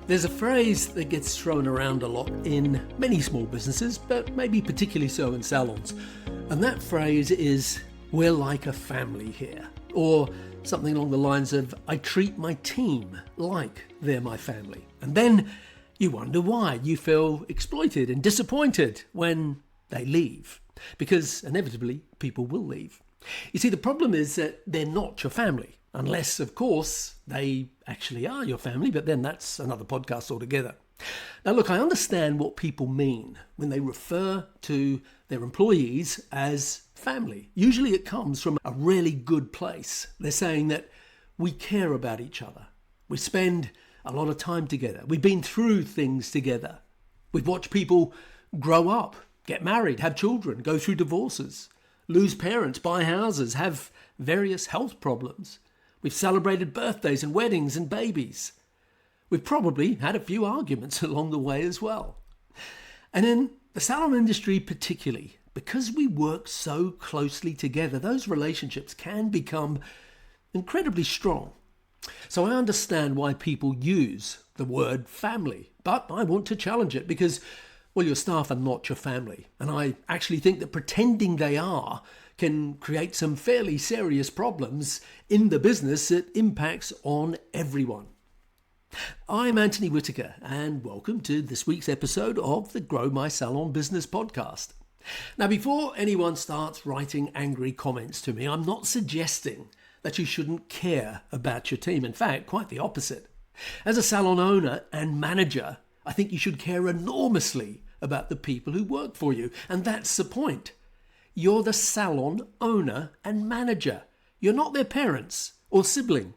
There's a phrase that gets thrown around a lot in many small businesses, but maybe particularly so in salons. And that phrase is, "We're like a family here." Or something along the lines of, "I treat my team like they're my family." And then you wonder why you feel exploited and disappointed when they leave. Because inevitably, people will leave. You see, the problem is that they're not your family. Unless, of course, they actually are your family, but then that's another podcast altogether. Now, look, I understand what people mean when they refer to their employees as family. Usually it comes from a really good place. They're saying that we care about each other. We spend a lot of time together. We've been through things together. We've watched people grow up, get married, have children, go through divorces, lose parents, buy houses, have various health problems. We've celebrated birthdays and weddings and babies. We've probably had a few arguments along the way as well. And in the salon industry particularly, because we work so closely together, those relationships can become incredibly strong. So I understand why people use the word family, but I want to challenge it because, well, your staff are not your family. And I actually think that pretending they are can create some fairly serious problems in the business that impacts on everyone. I'm Anthony Whitaker, and welcome to this week's episode of the Grow My Salon Business podcast. Now, before anyone starts writing angry comments to me, I'm not suggesting that you shouldn't care about your team. In fact, quite the opposite. As a salon owner and manager, I think you should care enormously about the people who work for you, and that's the point. You're the salon owner and manager. You're not their parents or sibling.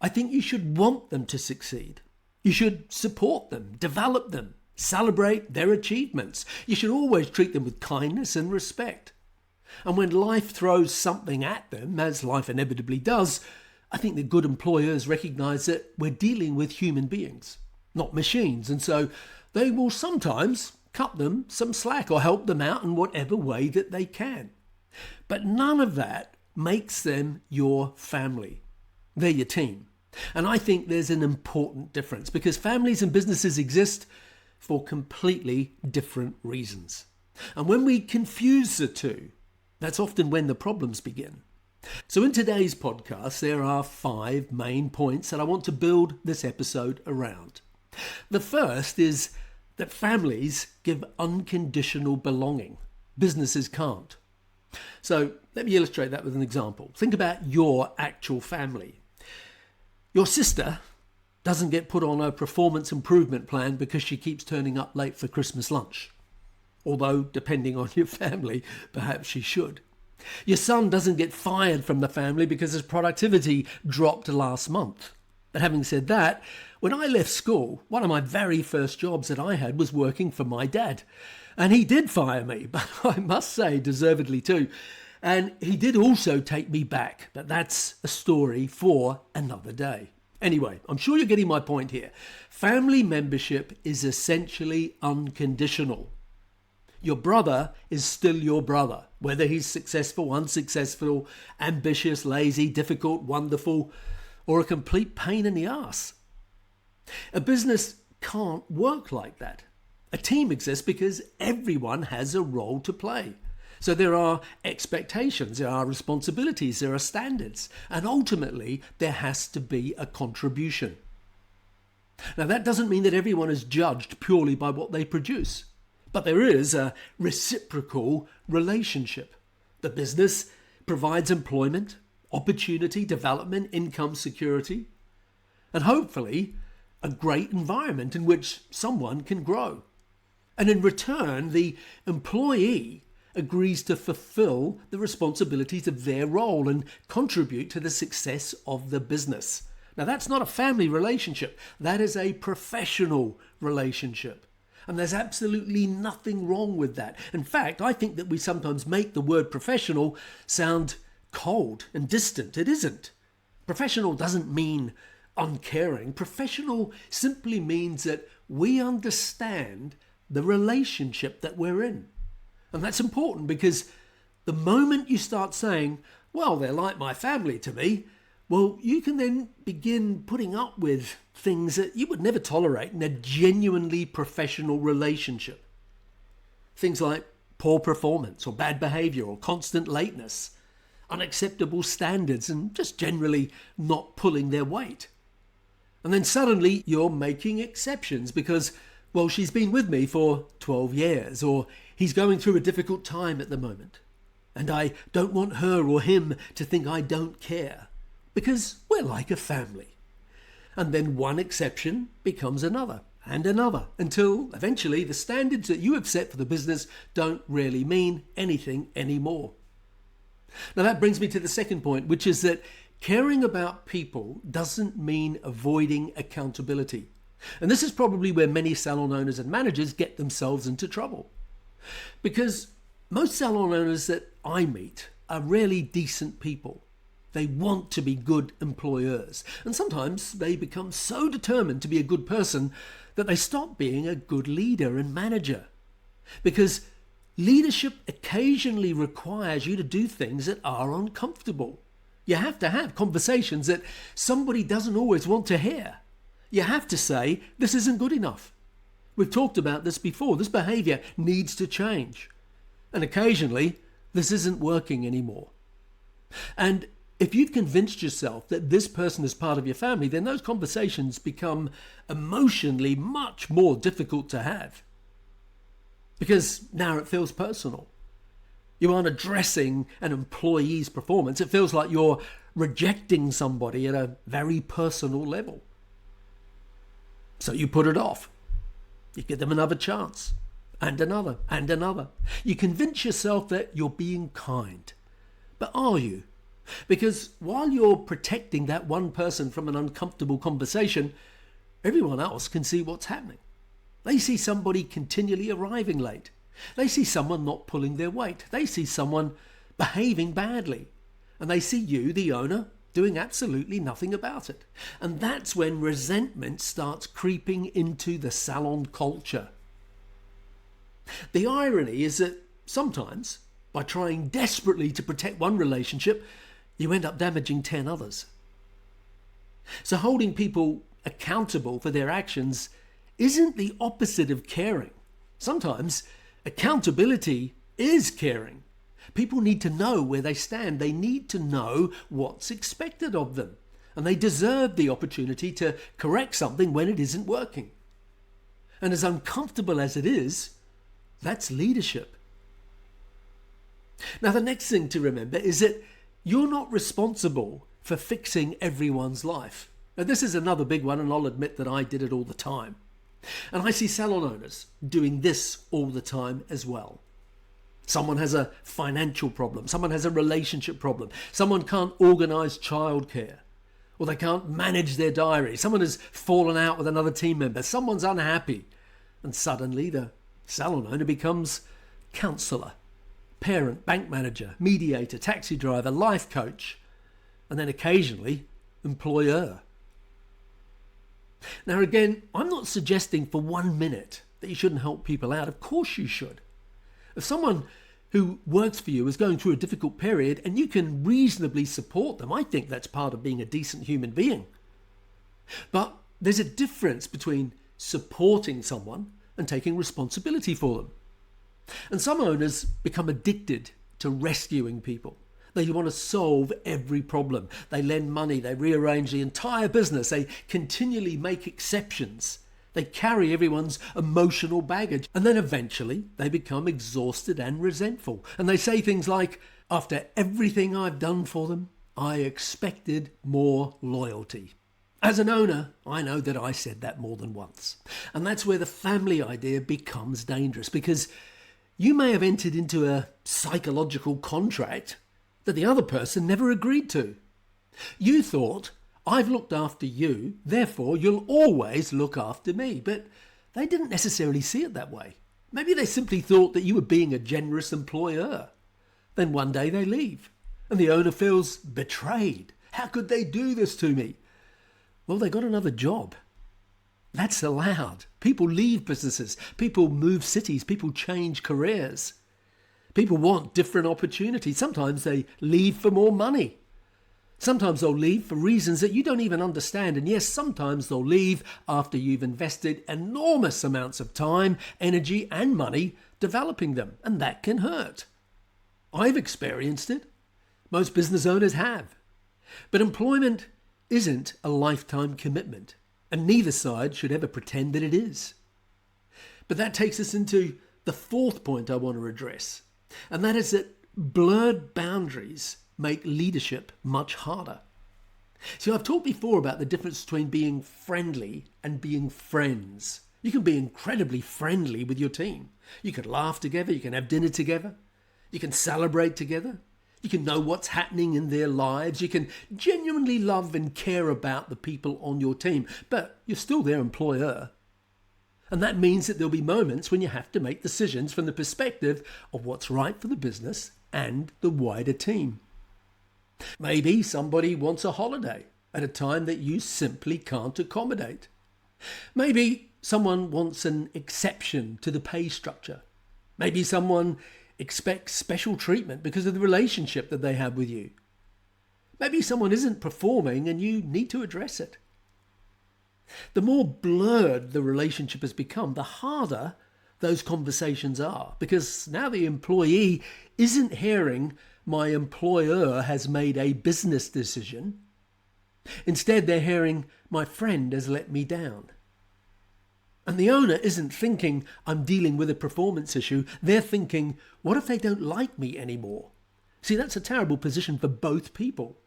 I think you should want them to succeed. You should support them, develop them, celebrate their achievements. You should always treat them with kindness and respect. And when life throws something at them, as life inevitably does, I think that good employers recognize that we're dealing with human beings, not machines. And so they will sometimes cut them some slack or help them out in whatever way that they can. But none of that makes them your family. They're your team. And I think there's an important difference because families and businesses exist for completely different reasons. And when we confuse the two, that's often when the problems begin. So in today's podcast, there are 5 main points that I want to build this episode around. The first is that families give unconditional belonging. Businesses can't. So let me illustrate that with an example. Think about your actual family. Your sister doesn't get put on a performance improvement plan because she keeps turning up late for Christmas lunch. Although, depending on your family, perhaps she should. Your son doesn't get fired from the family because his productivity dropped last month. But having said that, when I left school, one of my very first jobs that I had was working for my dad. And he did fire me, but I must say, deservedly too. And he did also take me back, but that's a story for another day. Anyway, I'm sure you're getting my point here. Family membership is essentially unconditional. Your brother is still your brother, whether he's successful, unsuccessful, ambitious, lazy, difficult, wonderful, or a complete pain in the ass. A business can't work like that. A team exists because everyone has a role to play. So there are expectations, there are responsibilities, there are standards, and ultimately there has to be a contribution. Now that doesn't mean that everyone is judged purely by what they produce, but there is a reciprocal relationship. The business provides employment, opportunity, development, income security, and hopefully a great environment in which someone can grow. And in return, the employee agrees to fulfill the responsibilities of their role and contribute to the success of the business. Now, that's not a family relationship. That is a professional relationship. And there's absolutely nothing wrong with that. In fact, I think that we sometimes make the word professional sound cold and distant. It isn't. Professional doesn't mean uncaring. Professional simply means that we understand the relationship that we're in. And that's important because the moment you start saying, well, they're like my family to me, well, you can then begin putting up with things that you would never tolerate in a genuinely professional relationship. Things like poor performance or bad behavior or constant lateness, unacceptable standards, and just generally not pulling their weight. And then suddenly you're making exceptions because, well, she's been with me for 12 years, or he's going through a difficult time at the moment. And I don't want her or him to think I don't care, because we're like a family. And then one exception becomes another and another, until eventually the standards that you have set for the business don't really mean anything anymore. Now that brings me to the second point, which is that caring about people doesn't mean avoiding accountability. And this is probably where many salon owners and managers get themselves into trouble. Because most salon owners that I meet are really decent people. They want to be good employers. And sometimes they become so determined to be a good person that they stop being a good leader and manager. Because leadership occasionally requires you to do things that are uncomfortable. You have to have conversations that somebody doesn't always want to hear. You have to say, this isn't good enough. We've talked about this before. This behavior needs to change. And occasionally, this isn't working anymore. And if you've convinced yourself that this person is part of your family, then those conversations become emotionally much more difficult to have. Because now it feels personal. You aren't addressing an employee's performance. It feels like you're rejecting somebody at a very personal level. So you put it off. You give them another chance, and another, and another. You convince yourself that you're being kind. But are you? Because while you're protecting that one person from an uncomfortable conversation, everyone else can see what's happening. They see somebody continually arriving late. They see someone not pulling their weight. They see someone behaving badly. And they see you, the owner, doing absolutely nothing about it. And that's when resentment starts creeping into the salon culture. The irony is that sometimes, by trying desperately to protect one relationship, you end up damaging 10 others. So holding people accountable for their actions isn't the opposite of caring. Sometimes accountability is caring. People need to know where they stand. They need to know what's expected of them. And they deserve the opportunity to correct something when it isn't working. And as uncomfortable as it is, that's leadership. Now, the next thing to remember is that you're not responsible for fixing everyone's life. Now, this is another big one, and I'll admit that I did it all the time. And I see salon owners doing this all the time as well. Someone has a financial problem. Someone has a relationship problem. Someone can't organise childcare, or they can't manage their diary. Someone has fallen out with another team member. Someone's unhappy. And suddenly the salon owner becomes counsellor, parent, bank manager, mediator, taxi driver, life coach, and then occasionally employer. Now again, I'm not suggesting for 1 minute that you shouldn't help people out. Of course you should. If someone who works for you is going through a difficult period and you can reasonably support them, I think that's part of being a decent human being. But there's a difference between supporting someone and taking responsibility for them. And some owners become addicted to rescuing people. They want to solve every problem. They lend money, they rearrange the entire business, they continually make exceptions. They carry everyone's emotional baggage, and then eventually they become exhausted and resentful. And they say things like, after everything I've done for them, I expected more loyalty. As an owner, I know that I said that more than once. And that's where the family idea becomes dangerous, because you may have entered into a psychological contract that the other person never agreed to. You thought, I've looked after you, therefore you'll always look after me. But they didn't necessarily see it that way. Maybe they simply thought that you were being a generous employer. Then one day they leave, and the owner feels betrayed. How could they do this to me? Well, they got another job. That's allowed. People leave businesses. People move cities. People change careers. People want different opportunities. Sometimes they leave for more money. Sometimes they'll leave for reasons that you don't even understand. And yes, sometimes they'll leave after you've invested enormous amounts of time, energy, and money developing them. And that can hurt. I've experienced it. Most business owners have. But employment isn't a lifetime commitment, and neither side should ever pretend that it is. But that takes us into the fourth point I want to address, and that is that blurred boundaries make leadership much harder. See, I've talked before about the difference between being friendly and being friends. You can be incredibly friendly with your team. You can laugh together, you can have dinner together, you can celebrate together, you can know what's happening in their lives, you can genuinely love and care about the people on your team, but you're still their employer. And that means that there'll be moments when you have to make decisions from the perspective of what's right for the business and the wider team. Maybe somebody wants a holiday at a time that you simply can't accommodate. Maybe someone wants an exception to the pay structure. Maybe someone expects special treatment because of the relationship that they have with you. Maybe someone isn't performing and you need to address it. The more blurred the relationship has become, the harder those conversations are, because now the employee isn't hearing my employer has made a business decision. Instead, they're hearing my friend has let me down. And the owner isn't thinking I'm dealing with a performance issue. They're thinking, what if they don't like me anymore? See, that's a terrible position for both people.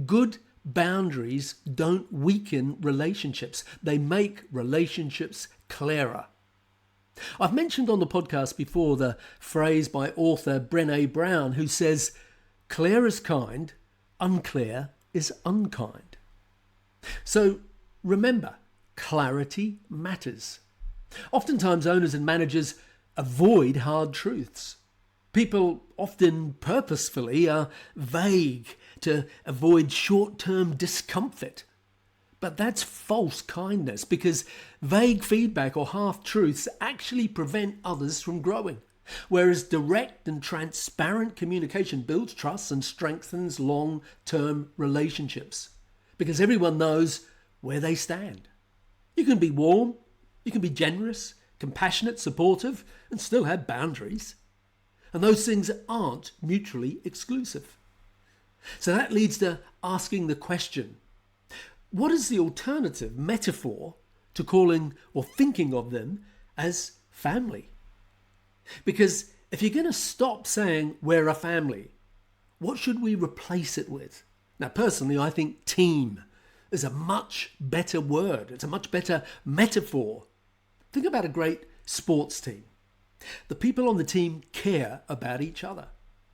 Good boundaries don't weaken relationships. They make relationships clearer. I've mentioned on the podcast before the phrase by author Brené Brown, who says, clear is kind, unclear is unkind. So remember, clarity matters. Oftentimes owners and managers avoid hard truths. People often purposefully are vague to avoid short-term discomfort. But that's false kindness, because vague feedback or half-truths actually prevent others from growing. Whereas direct and transparent communication builds trust and strengthens long-term relationships, because everyone knows where they stand. You can be warm, you can be generous, compassionate, supportive, and still have boundaries. And those things aren't mutually exclusive. So that leads to asking the question, what is the alternative metaphor to calling or thinking of them as family? Because if you're going to stop saying we're a family, what should we replace it with? Now, personally, I think team is a much better word. It's a much better metaphor. Think about a great sports team. The people on the team care about each other.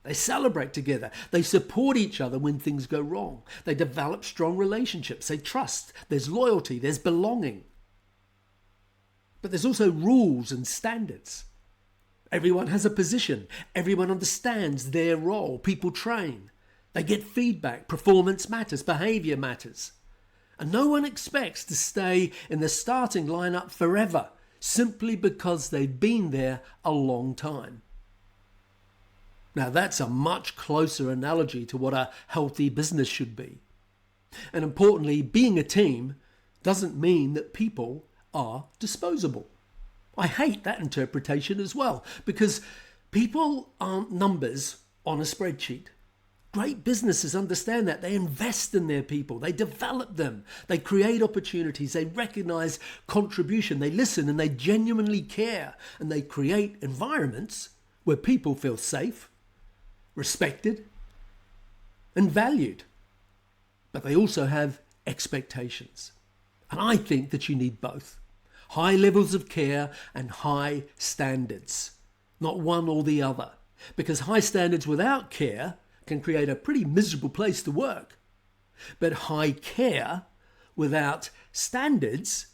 They celebrate together. They support each other when things go wrong. They develop strong relationships. They trust. There's loyalty. There's belonging. But there's also rules and standards. Everyone has a position. Everyone understands their role. People train. They get feedback. Performance matters. Behavior matters. And no one expects to stay in the starting lineup forever simply because they've been there a long time. Now, that's a much closer analogy to what a healthy business should be. And importantly, being a team doesn't mean that people are disposable. I hate that interpretation as well, because people aren't numbers on a spreadsheet. Great businesses understand that. They invest in their people. They develop them. They create opportunities. They recognize contribution. They listen and they genuinely care. And they create environments where people feel safe, respected, and valued. But they also have expectations. And I think that you need both. High levels of care and high standards. Not one or the other. Because high standards without care can create a pretty miserable place to work. But high care without standards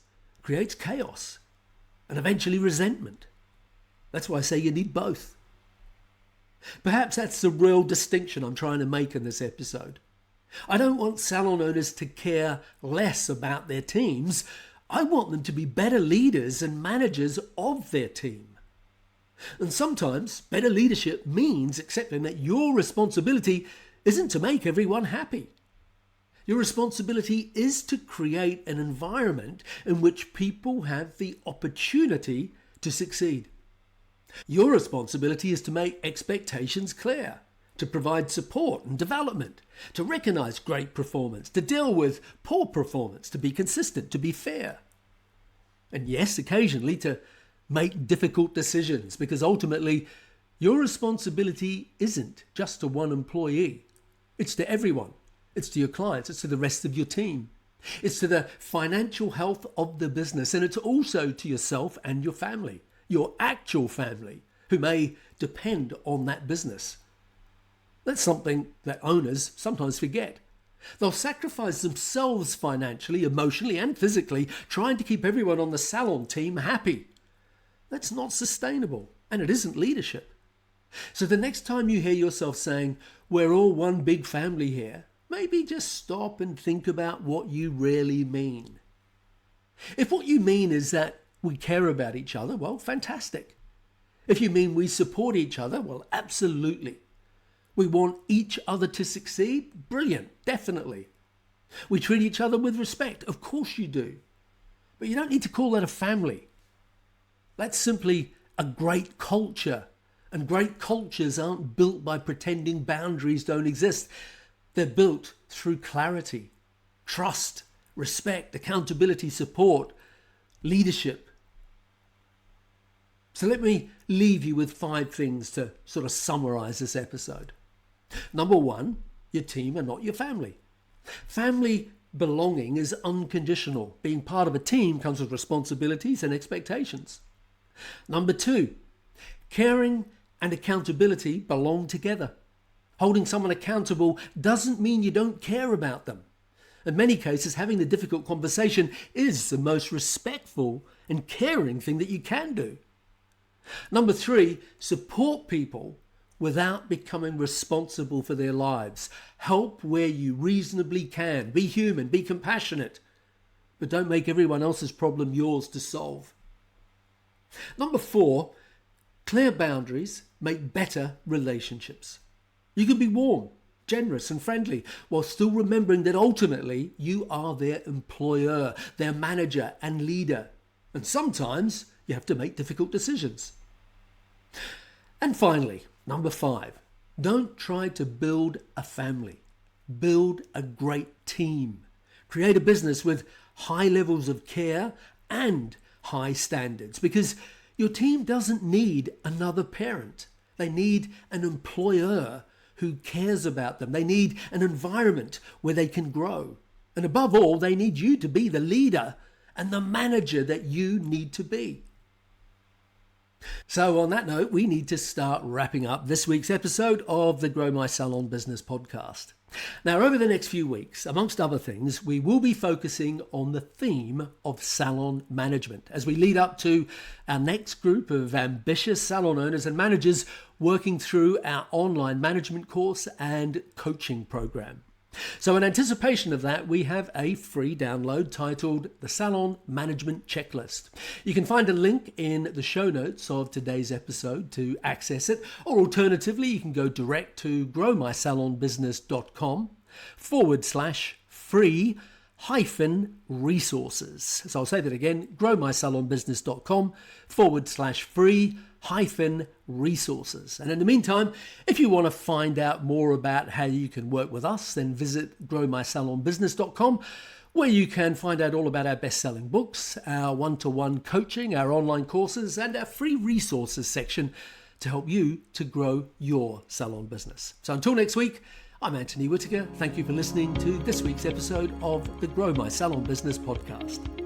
creates chaos and eventually resentment. That's why I say you need both. Perhaps that's the real distinction I'm trying to make in this episode. I don't want salon owners to care less about their teams. I want them to be better leaders and managers of their team. And sometimes better leadership means accepting that your responsibility isn't to make everyone happy. Your responsibility is to create an environment in which people have the opportunity to succeed. Your responsibility is to make expectations clear, to provide support and development, to recognize great performance, to deal with poor performance, to be consistent, to be fair. And yes, occasionally to make difficult decisions, because ultimately your responsibility isn't just to one employee. It's to everyone. It's to your clients. It's to the rest of your team. It's to the financial health of the business. And it's also to yourself and your family, your actual family, who may depend on that business. That's something that owners sometimes forget. They'll sacrifice themselves financially, emotionally, and physically, trying to keep everyone on the Salon team happy. That's not sustainable, and it isn't leadership. So the next time you hear yourself saying, "We're all one big family here," maybe just stop and think about what you really mean. If what you mean is that we care about each other, well, fantastic. If you mean we support each other, well, absolutely. We want each other to succeed, brilliant, definitely. We treat each other with respect, of course you do. But you don't need to call that a family. That's simply a great culture. And great cultures aren't built by pretending boundaries don't exist. They're built through clarity, trust, respect, accountability, support, leadership. So let me leave you with 5 things to sort of summarize this episode. Number 1, your team are not your family. Family belonging is unconditional. Being part of a team comes with responsibilities and expectations. Number 2, caring and accountability belong together. Holding someone accountable doesn't mean you don't care about them. In many cases, having the difficult conversation is the most respectful and caring thing that you can do. Number 3, support people without becoming responsible for their lives. Help where you reasonably can. Be human, be compassionate, but don't make everyone else's problem yours to solve. Number 4, clear boundaries make better relationships. You can be warm, generous and friendly while still remembering that ultimately you are their employer, their manager and leader. And sometimes you have to make difficult decisions. And finally, number 5, don't try to build a family. Build a great team. Create a business with high levels of care and high standards, because your team doesn't need another parent. They need an employer who cares about them. They need an environment where they can grow. And above all, they need you to be the leader and the manager that you need to be. So on that note, we need to start wrapping up this week's episode of the Grow My Salon Business podcast. Now, over the next few weeks, amongst other things, we will be focusing on the theme of salon management as we lead up to our next group of ambitious salon owners and managers working through our online management course and coaching program. So in anticipation of that, we have a free download titled The Salon Management Checklist. You can find a link in the show notes of today's episode to access it, or alternatively, you can go direct to growmysalonbusiness.com/free-resources. So I'll say that again, growmysalonbusiness.com/free-resources. And in the meantime, if you want to find out more about how you can work with us, then visit growmysalonbusiness.com, where you can find out all about our best-selling books, our one-to-one coaching, our online courses, and our free resources section to help you to grow your salon business. So until next week, I'm Anthony Whitaker. Thank you for listening to this week's episode of the Grow My Salon Business podcast.